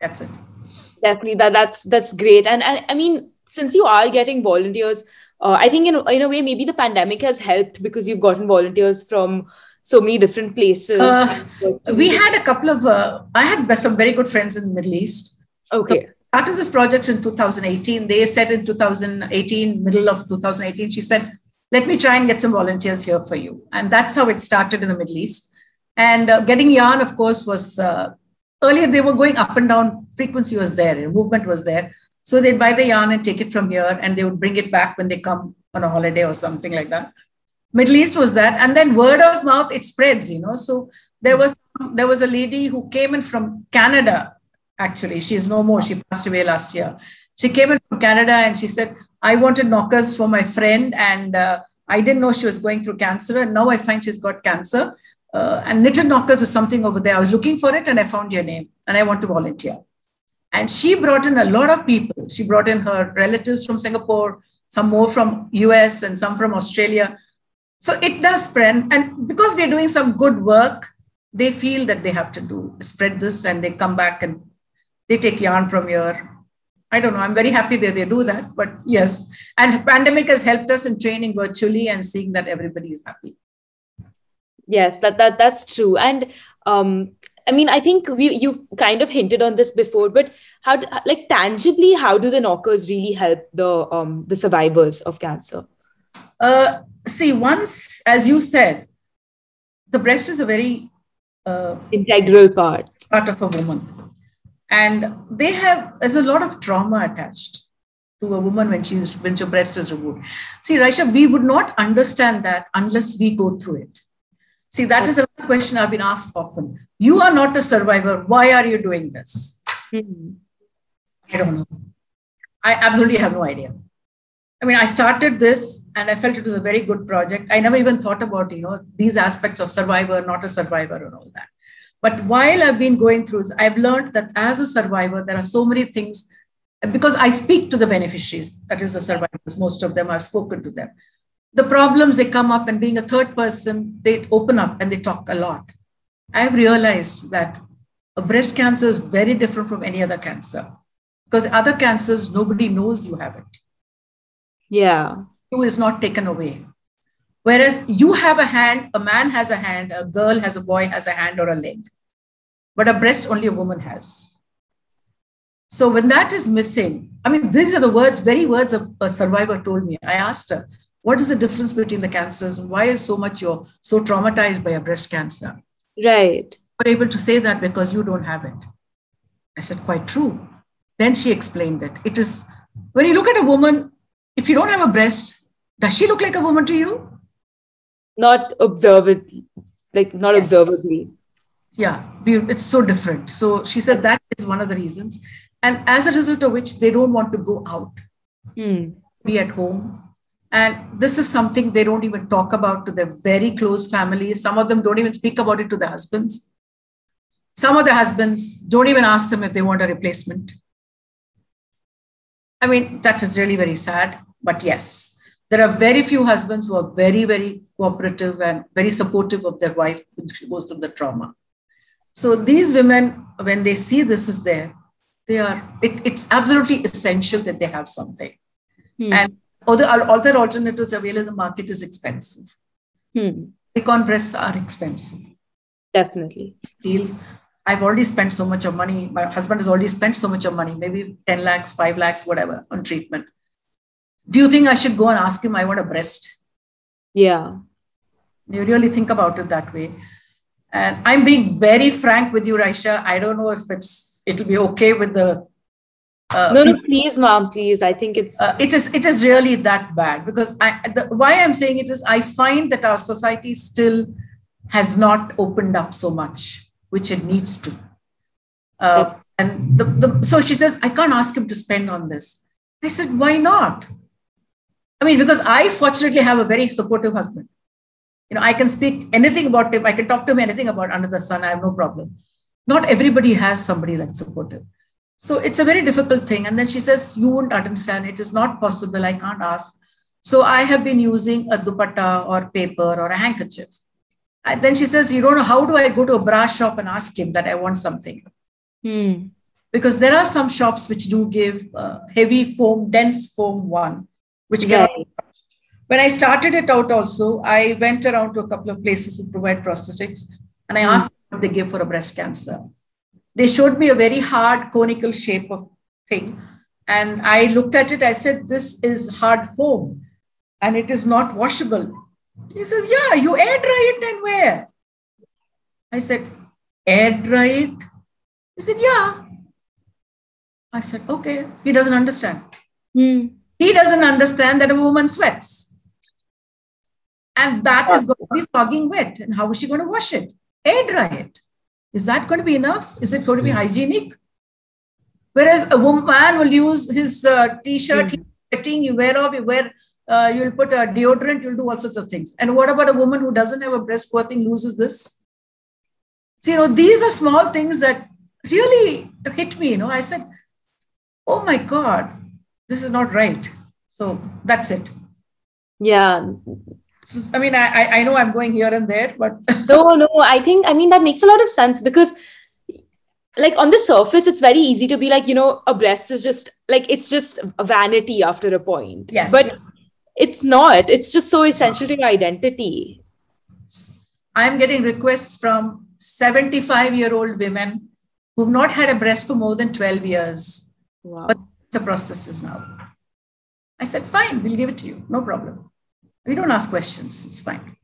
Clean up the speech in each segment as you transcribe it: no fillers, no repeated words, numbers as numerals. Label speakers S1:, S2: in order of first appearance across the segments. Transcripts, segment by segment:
S1: That's it.
S2: Definitely, that's great. And I mean, since you are getting volunteers, I think in a way maybe the pandemic has helped because you've gotten volunteers from so many different places.
S1: We had a couple of, I had some very good friends in the Middle East.
S2: Okay.
S1: So started this project in 2018. They said in 2018, middle of 2018, she said, let me try and get some volunteers here for you. And that's how it started in the Middle East. And getting yarn, of course, was earlier they were going up and down. Frequency was there, movement was there. So they'd buy the yarn and take it from here, and they would bring it back when they come on a holiday or something like that. Middle East was that. And then word of mouth, it spreads, So there was a lady who came in from Canada. Actually, she's no more. She passed away last year. She came in from Canada and she said, I wanted knockers for my friend. And I didn't know she was going through cancer. And now I find she's got cancer. And knitted knockers is something over there. I was looking for it and I found your name and I want to volunteer. And she brought in a lot of people. She brought in her relatives from Singapore, some more from US and some from Australia. So it does spread. And because we're doing some good work, they feel that they have to spread this, and they come back and they take yarn from here. I don't know. I'm very happy that they do that. But yes, and pandemic has helped us in training virtually and seeing that everybody is happy.
S2: Yes, that's true. And I mean, I think you've kind of hinted on this before, but tangibly, how do the knockers really help the survivors of cancer?
S1: See, once, as you said, the breast is a very
S2: integral part
S1: of a woman. And there's a lot of trauma attached to a woman when her breast is removed. See, Raisha, we would not understand that unless we go through it. See, that is another question I've been asked often. You are not a survivor. Why are you doing this?
S2: Mm-hmm.
S1: I don't know. I absolutely have no idea. I mean, I started this and I felt it was a very good project. I never even thought about, these aspects of survivor, not a survivor and all that. But while I've been going through this, I've learned that as a survivor, there are so many things, because I speak to the beneficiaries, that is the survivors, most of them, I've spoken to them. The problems, they come up, and being a third person, they open up and they talk a lot. I've realized that a breast cancer is very different from any other cancer, because other cancers, nobody knows you have it.
S2: Yeah.
S1: You is not taken away. Whereas you have a hand, a man has a hand, a girl has, a boy has a hand or a leg. But a breast only a woman has. So when that is missing, I mean, these are the very words a survivor told me. I asked her, what is the difference between the cancers and why is you're so traumatized by a breast cancer?
S2: Right.
S1: You're able to say that because you don't have it. I said, quite true. Then she explained it. It is, when you look at a woman, if you don't have a breast, does she look like a woman to you?
S2: Not observably.
S1: Yes.
S2: Observably.
S1: Yeah, it's so different. So she said that is one of the reasons. And as a result of which, they don't want to go out, be at home. And this is something they don't even talk about to their very close families. Some of them don't even speak about it to their husbands. Some of the husbands don't even ask them if they want a replacement. I mean, that is really very sad. But yes, there are very few husbands who are very, very cooperative and very supportive of their wife when she goes through the trauma. So these women, when they see this is there, it's absolutely essential that they have something. And other alternatives available in the market is expensive. Silicone breasts are expensive.
S2: Definitely.
S1: I've already spent so much of money. My husband has already spent so much of money, maybe 10 lakhs, 5 lakhs, whatever, on treatment. Do you think I should go and ask him, I want a breast?
S2: Yeah.
S1: You really think about it that way. And I'm being very frank with you, Raisha. I don't know if it'll be okay with the...
S2: No, please, ma'am, please. I think it
S1: is really that bad, because why I'm saying it is I find that our society still has not opened up so much, which it needs to. So she says, I can't ask him to spend on this. I said, why not? I mean, because I fortunately have a very supportive husband. I can speak anything about him. I can talk to him anything about under the sun. I have no problem. Not everybody has somebody like supportive. So it's a very difficult thing. And then she says, you won't understand. It is not possible. I can't ask. So I have been using a dupatta or paper or a handkerchief. Then she says, you don't know, how do I go to a bra shop and ask him that I want something? because there are some shops which do give heavy foam, dense foam one, which cannot. When I started it out also, I went around to a couple of places who provide prosthetics, and I asked them what they give for a breast cancer. They showed me a very hard conical shape of thing. And I looked at it, I said, this is hard foam and it is not washable. He says, yeah, you air dry it and wear. I said, air dry it? He said, yeah. I said, okay. He doesn't understand. He doesn't understand that a woman sweats. And that is going to be sogging wet. And how is she going to wash it? Air dry it. Is that going to be enough? Is it going to be hygienic? Whereas a man will use his t-shirt, he's sweating, you wear off, you'll put a deodorant, you'll do all sorts of things. And what about a woman who doesn't have a breast clothing, loses this? So, these are small things that really hit me. I said, oh my God, this is not right. So that's it.
S2: Yeah.
S1: So, I know I'm going here and there, but
S2: no, I mean, that makes a lot of sense, because like on the surface, it's very easy to be like, a breast is just like, it's just a vanity after a point.
S1: Yes.
S2: But it's not. It's just so essential to your identity.
S1: I'm getting requests from 75-year-old women who've not had a breast for more than 12 years.
S2: Wow.
S1: But the prosthesis now. I said, fine, we'll give it to you. No problem. We don't ask questions. It's fine.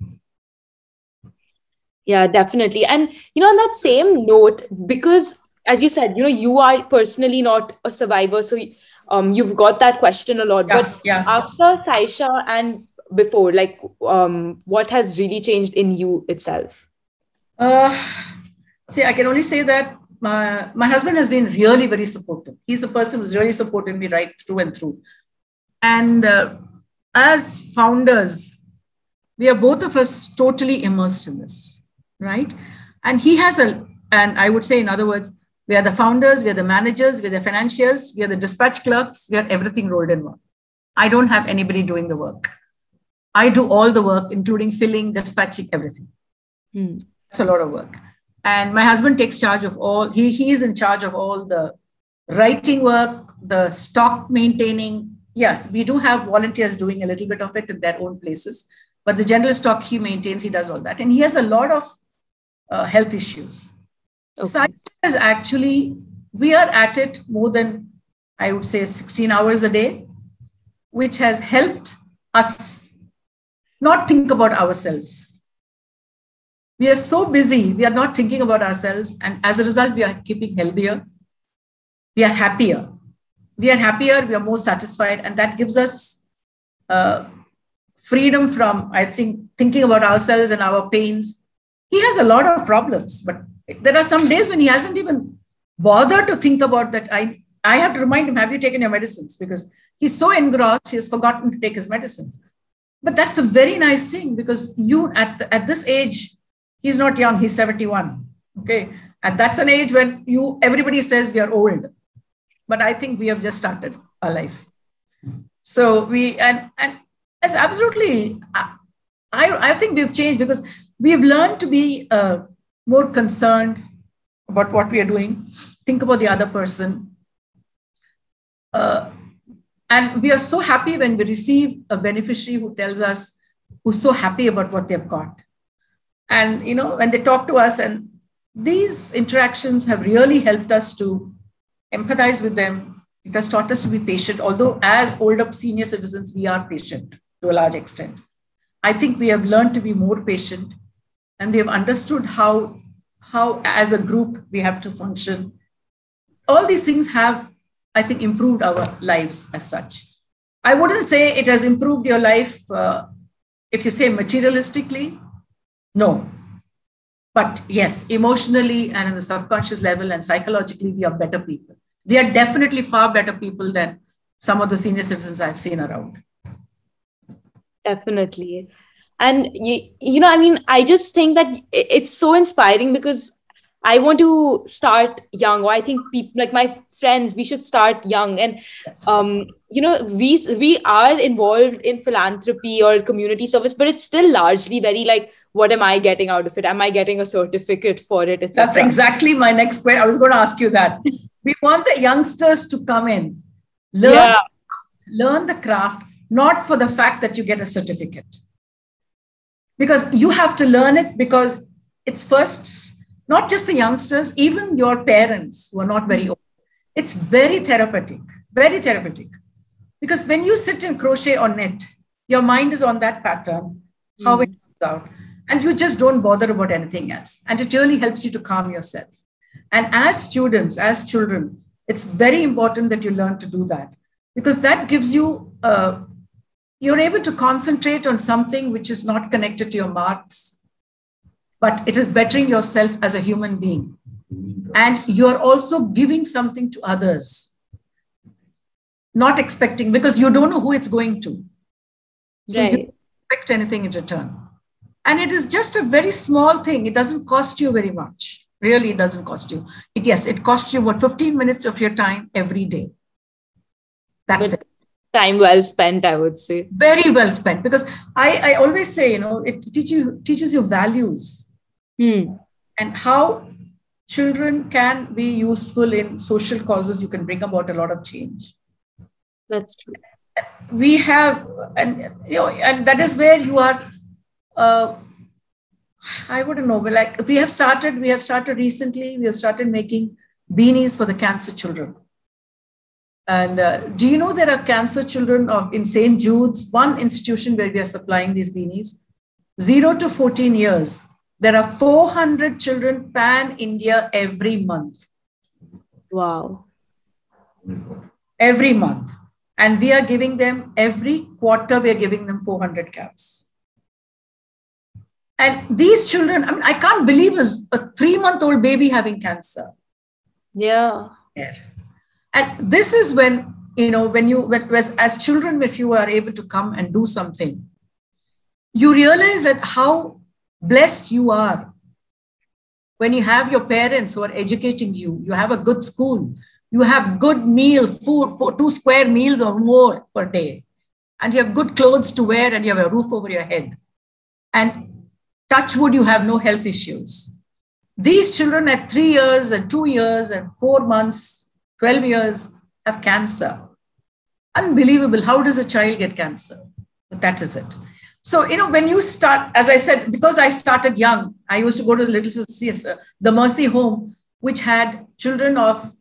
S2: Yeah, definitely. And, on that same note, because as you said, you are personally not a survivor. So you've got that question a lot.
S1: Yeah,
S2: but
S1: yeah.
S2: After Saaisha and before, like what has really changed in you itself?
S1: I can only say that my husband has been really very supportive. He's a person who's really supported me right through and through. And as founders, we are both of us totally immersed in this, right? And he has and I would say, in other words, we are the founders, we are the managers, we are the financiers, we are the dispatch clerks, we are everything rolled in one. I don't have anybody doing the work. I do all the work, including filling, dispatching, everything. It's a lot of work. And my husband takes charge of all, he is in charge of all the writing work, the stock maintaining. Yes, we do have volunteers doing a little bit of it in their own places, but the general stock he maintains, he does all that. And he has a lot of health issues. Okay. Saaisha is actually, we are at it more than, I would say, 16 hours a day, which has helped us not think about ourselves. We are so busy, we are not thinking about ourselves. And as a result, we are keeping healthier. We are happier. We are more satisfied. And that gives us freedom from, I think, thinking about ourselves and our pains. He has a lot of problems, but there are some days when he hasn't even bothered to think about that. I have to remind him, have you taken your medicines? Because he's so engrossed, he has forgotten to take his medicines. But that's a very nice thing, because you, at this age, he's not young, he's 71. Okay. And that's an age when everybody says we are old. But I think we have just started our life. So and as absolutely, I think we've changed, because we've learned to be more concerned about what we are doing, think about the other person. And we are so happy when we receive a beneficiary who tells us, who's so happy about what they've got. And, when they talk to us, and these interactions have really helped us to empathize with them. It has taught us to be patient, although as older senior citizens, we are patient to a large extent. I think we have learned to be more patient, and we have understood how as a group we have to function. All these things have, I think, improved our lives as such. I wouldn't say it has improved your life, if you say materialistically, no. But yes, emotionally and on the subconscious level and psychologically, we are better people. We are definitely far better people than some of the senior citizens I've seen around.
S2: Definitely. And, I just think that it's so inspiring, because I want to start young, or I think people like my friends, we should start young. And we are involved in philanthropy or community service, but it's still largely very like, what am I getting out of it? Am I getting a certificate for it, etc.?
S1: That's exactly my next question. I was going to ask you that. We want the youngsters to come in, learn the craft, not for the fact that you get a certificate. Because you have to learn it, because it's first, not just the youngsters, even your parents who are not very old. It's very therapeutic, very therapeutic. Because when you sit and crochet or knit, your mind is on that pattern, how it comes out. And you just don't bother about anything else. And it really helps you to calm yourself. And as students, as children, it's very important that you learn to do that, because that gives you, you're able to concentrate on something which is not connected to your marks, but it is bettering yourself as a human being. And you're also giving something to others, not expecting, because you don't know who it's going to. So you don't expect anything in return. And it is just a very small thing. It doesn't cost you very much. Really, it doesn't cost you. It costs you 15 minutes of your time every day. That's it.
S2: Time well spent, I would say.
S1: Very well spent. Because I always say, it teaches you values and how children can be useful in social causes. You can bring about a lot of change.
S2: That's true.
S1: We have, and that is where you are. I wouldn't know, but like we have started recently. We have started making beanies for the cancer children. And do you know there are cancer children in St. Jude's, one institution where we are supplying these beanies, 0 to 14 years. There are 400 children pan-India every month.
S2: Wow.
S1: Every month. And we are giving them, every quarter, we are giving them 400 caps. And these children, I mean, I can't believe a 3-month-old baby having cancer.
S2: Yeah.
S1: And this is when, as children, if you are able to come and do something, you realize that how blessed you are when you have your parents who are educating you, you have a good school, you have good meal, food, for 2 square meals or more per day, and you have good clothes to wear, and you have a roof over your head. And touch wood, you have no health issues. These children at 3 years and 2 years and 4 months, 12 years have cancer. Unbelievable. How does a child get cancer? But that is it. So, when you start, as I said, because I started young, I used to go to the Mercy Home, which had children of,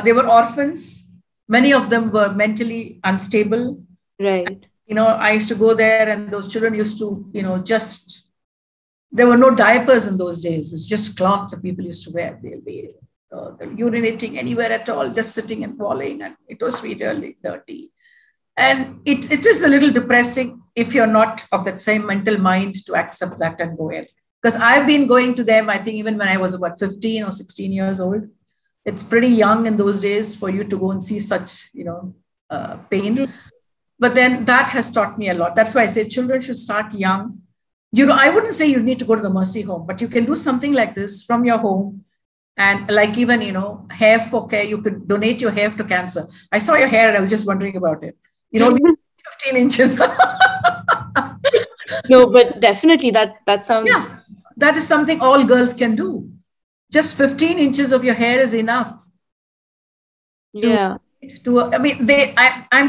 S1: they were orphans. Many of them were mentally unstable.
S2: Right.
S1: I used to go there, and those children used to, there were no diapers in those days. It's just cloth that people used to wear. They'll be urinating anywhere at all, just sitting and walling. And it was really dirty. And it is a little depressing if you're not of that same mental mind to accept that and go in. Because I've been going to them, I think even when I was about 15 or 16 years old. It's pretty young in those days for you to go and see such, pain. But then that has taught me a lot. That's why I say children should start young. I wouldn't say you need to go to the Mercy Home, but you can do something like this from your home. And like even, hair for care, you could donate your hair to cancer. I saw your hair and I was just wondering about it. 15 inches.
S2: No, but definitely that sounds...
S1: Yeah, that is something all girls can do. Just 15 inches of your hair is enough. I'm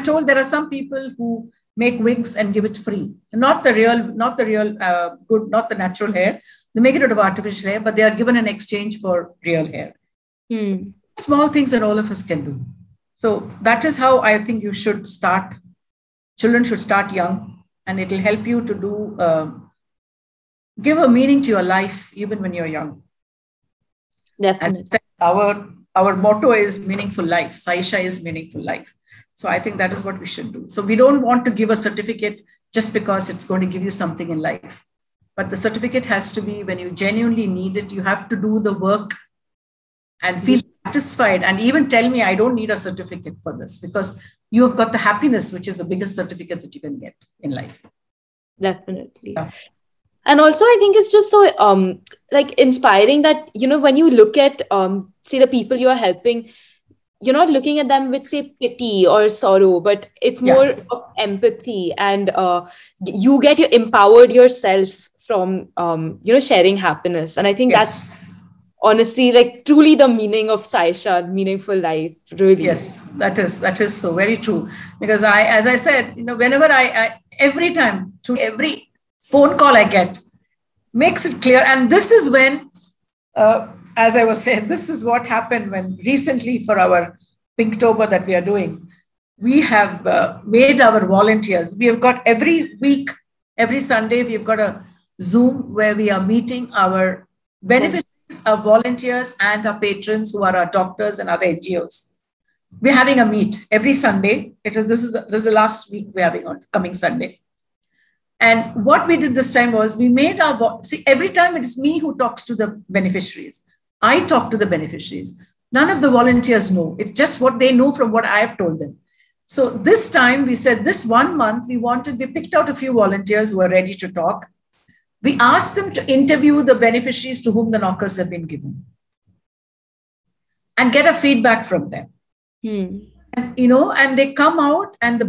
S1: told there are some people who make wigs and give it free. Not the real good, not the natural hair. They make it out of artificial hair, but they are given in exchange for real hair. Small things that all of us can do. So that is how I think you should start. Children should start young, and it will help you to give a meaning to your life even when you're young.
S2: Definitely.
S1: As I said, our motto is meaningful life. Saaisha is meaningful life. So I think that is what we should do. So we don't want to give a certificate just because it's going to give you something in life. But the certificate has to be when you genuinely need it. You have to do the work and feel satisfied. And even tell me, I don't need a certificate for this, because you have got the happiness, which is the biggest certificate that you can get in life.
S2: Definitely.
S1: Yeah.
S2: And also, I think it's just so like inspiring that, when you look at say the people you are helping, you're not looking at them with, say, pity or sorrow, but it's
S1: Yeah.
S2: more of empathy, and you get empowered yourself from sharing happiness. And I think that's
S1: Yes.
S2: honestly, like, truly the meaning of Saaisha, meaningful life, really.
S1: Yes, that is so very true. Because as I said, whenever I every time through every phone call I get, makes it clear. And this is when, as I was saying, this is what happened when recently for our Pinktober that we are doing, we have made our volunteers. We have got every week, every Sunday, we've got a Zoom where we are meeting our beneficiaries, our volunteers, and our patrons who are our doctors and other NGOs. We're having a meet every Sunday. This is the last week we're having on coming Sunday. And what we did this time was we made every time it is me who talks to the beneficiaries. I talk to the beneficiaries. None of the volunteers know. It's just what they know from what I have told them. So this time we said this 1 month, we picked out a few volunteers who were ready to talk. We asked them to interview the beneficiaries to whom the knockers have been given and get a feedback from them. And, and they come out and the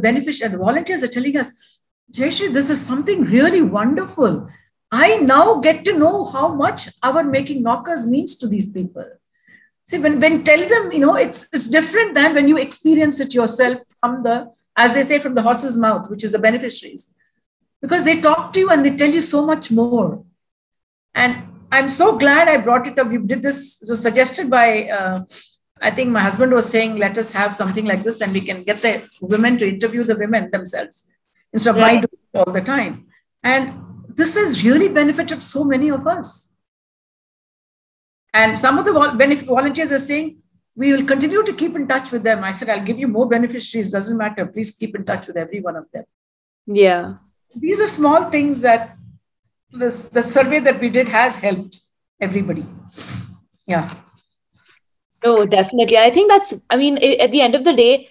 S1: volunteers are telling us, Jayashree, this is something really wonderful. I now get to know how much our making knockers means to these people. See, when tell them, it's different than when you experience it yourself from as they say, from the horse's mouth, which is the beneficiaries. Because they talk to you and they tell you so much more. And I'm so glad I brought it up. We did this, it was suggested by, I think my husband was saying, let us have something like this and we can get the women to interview the women themselves instead of my doing it all the time. And this has really benefited so many of us. And some of the volunteers are saying, we will continue to keep in touch with them. I said, I'll give you more beneficiaries. Doesn't matter. Please keep in touch with every one of them.
S2: Yeah.
S1: These are small things that the survey that we did has helped everybody. Yeah.
S2: No, definitely. I think at the end of the day,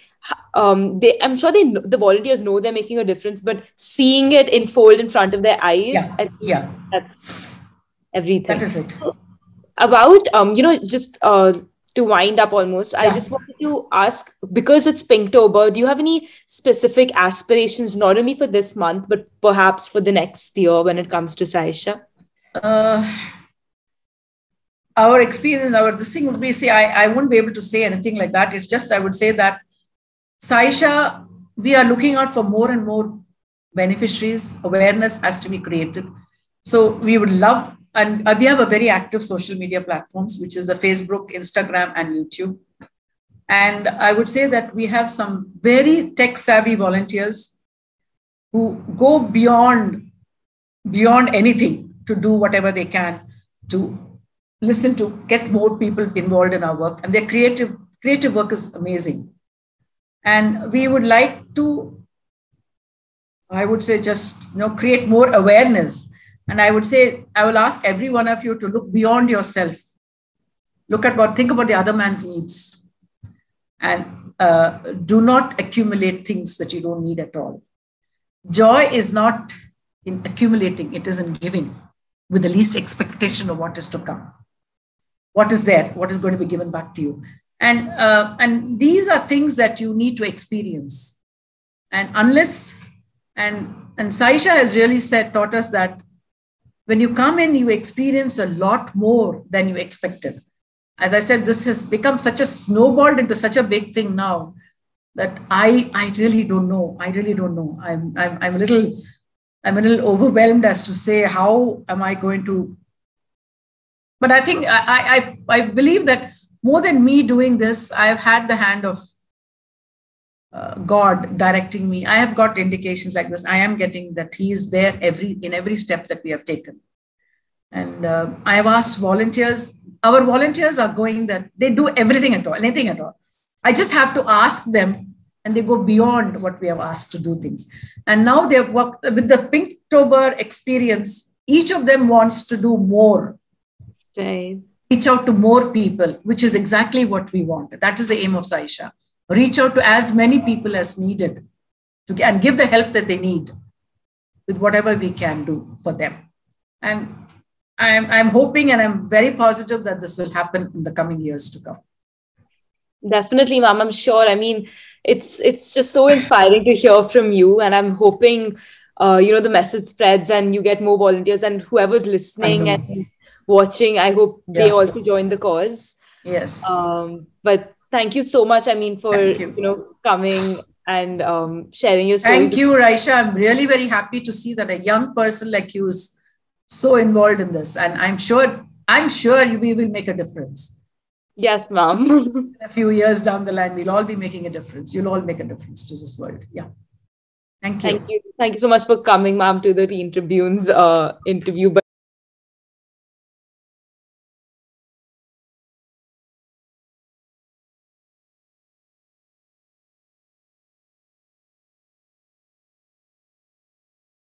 S2: I'm sure the volunteers know they're making a difference, but seeing it unfold in front of their eyes, that's everything.
S1: That is it.
S2: About, just to wind up almost, I just wanted to ask, because it's Pinktober, do you have any specific aspirations, not only for this month, but perhaps for the next year when it comes to Saaisha?
S1: Our experience, this thing would be, I wouldn't be able to say anything like that. It's just, I would say that Saaisha, we are looking out for more and more beneficiaries. Awareness has to be created. So we would love, and we have a very active social media platforms, which is a Facebook, Instagram, and YouTube. And I would say that we have some very tech-savvy volunteers who go beyond anything to do whatever they can to listen to, get more people involved in our work. And their creative work is amazing. And we would like to, I would say, just create more awareness. And I would say, I will ask every one of you to look beyond yourself. Think about the other man's needs. And do not accumulate things that you don't need at all. Joy is not in accumulating, it is in giving with the least expectation of what is to come. What is there? What is going to be given back to you? And these are things that you need to experience. And Saaisha has really taught us that when you come in, you experience a lot more than you expected. As I said, this has become snowballed into such a big thing now that I really don't know. I'm a little overwhelmed as to say, how am I going to? But I think I believe that more than me doing this, I've had the hand of God directing me. I have got indications like this. I am getting that He is there in every step that we have taken. And I have asked volunteers. Our volunteers are going that they do anything at all. I just have to ask them, and they go beyond what we have asked to do things. And now they have worked with the Pinktober experience. Each of them wants to do more.
S2: Right.
S1: Reach out to more people, which is exactly what we want. That is the aim of Saaisha. Reach out to as many people as needed and give the help that they need with whatever we can do for them. And I'm hoping and I'm very positive that this will happen in the coming years to come.
S2: Definitely, ma'am. I'm sure. I mean, it's just so inspiring to hear from you, and I'm hoping, the message spreads and you get more volunteers, and whoever's listening and watching, I hope they also join the cause.
S1: Yes.
S2: But thank you so much. I mean, for coming and sharing your story.
S1: Thank you, Raisha. I'm really very happy to see that a young person like you is so involved in this, and I'm sure we will make a difference.
S2: Yes, ma'am.
S1: A few years down the line, we'll all be making a difference. You'll all make a difference to this world. Yeah. Thank you.
S2: Thank you so much for coming, ma'am, to the Teen Tribune's interview.